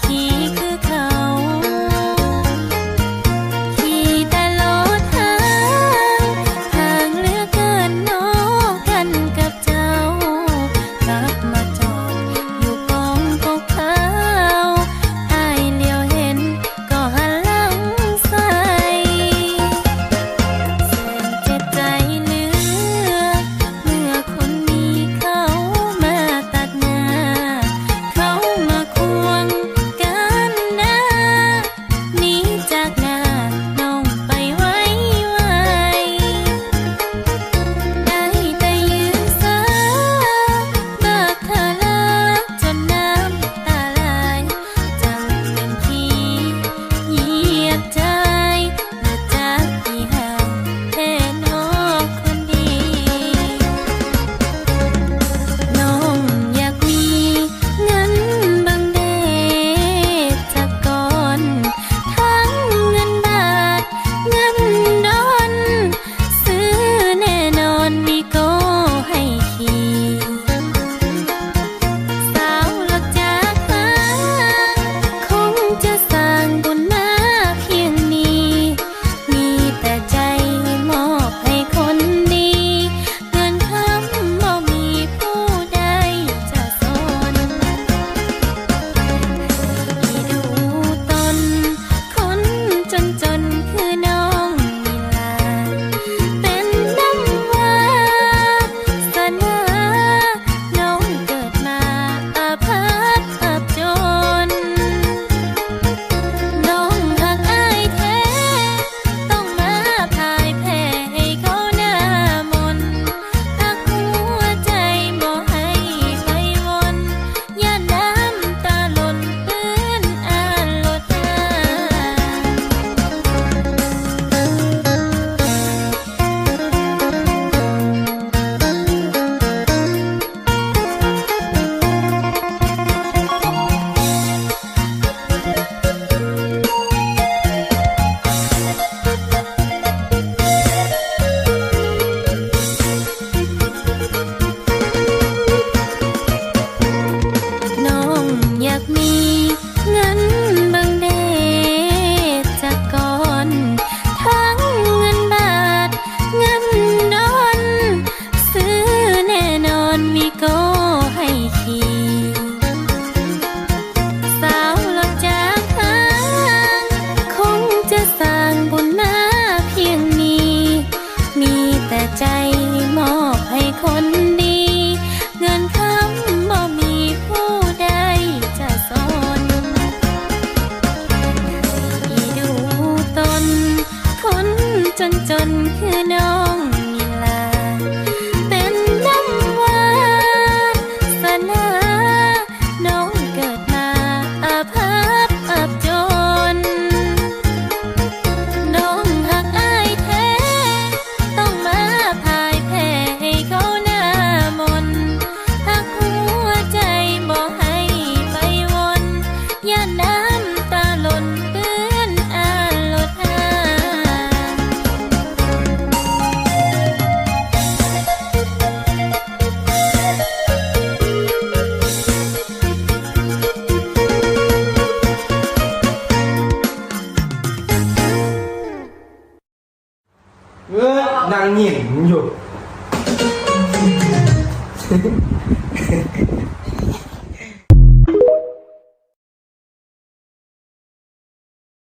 ขี่คือเขาขี่แต่รถทางเหลือเกินน้องกันกับเจ้ากลับมาจอดอยู่กองกกขาวอ้ายเลี้ยวเห็นก็หันหลังใส่แสนเจ็บใจเหลือเมื่อคนมีเขามาตัดหน้าเขามาควงกันนะหนีจากหน้าน้องไปไว้ได้แต่ยืนเซ้อเบิกเธอเลิกจนน้ำตาไหลจังเป็นที่เหยียบใจและจากที่ห่างแค่น้องคนดี น้องอยากมีเงินบางเดชจากก่อนทั้งเงินบาทเงินดอนซื้อแน่นอนมีโก้ให้ขี่สาวหลักจากฟ้าคงจะสร้างบุญมาเพียงนี้มีแต่ใจมอบให้คนดีเงินคำบ่มีผู้ใดจะสนอีดูตนคนจนคือน้องนี่ล่ะเป็นน้ำวาสนาน้องเกิดมาอาภัพอับจน น้องหักอ้ายแท้ต้องมาพ่ายแพ้ให้เขาหน้ามนต์หักหัวใจบ่ให้ไปวนย่านน้ำตาหล่นเปื้อนอ่านโลดหน้องอยากมีเงินบางเดชจากก่อนทั้งเงินบาทเงินดอนซื้อแน่นอนมีโก้ให้ขี่สาวหลักจากฟ้าคงจะสร้างบุญมาเพียงนี้มีแต่ใจมอบให้คนดีเงินคำบ่มีผู้ใดจะสนอีดูตนคนจนคือน้องนี่ล่ะเป็นน้ำวาสนาน้องเกิดมาอาภัพอับจน น้องหักอ้ายแท้ต้องมาพ่ายแพ้ให้เขาหน้ามนต์หักหัวใจบ่ให้ไปวนย่านน้ำตาหล่นเปื้อนอ่านโลดหา นางหญิงอยู่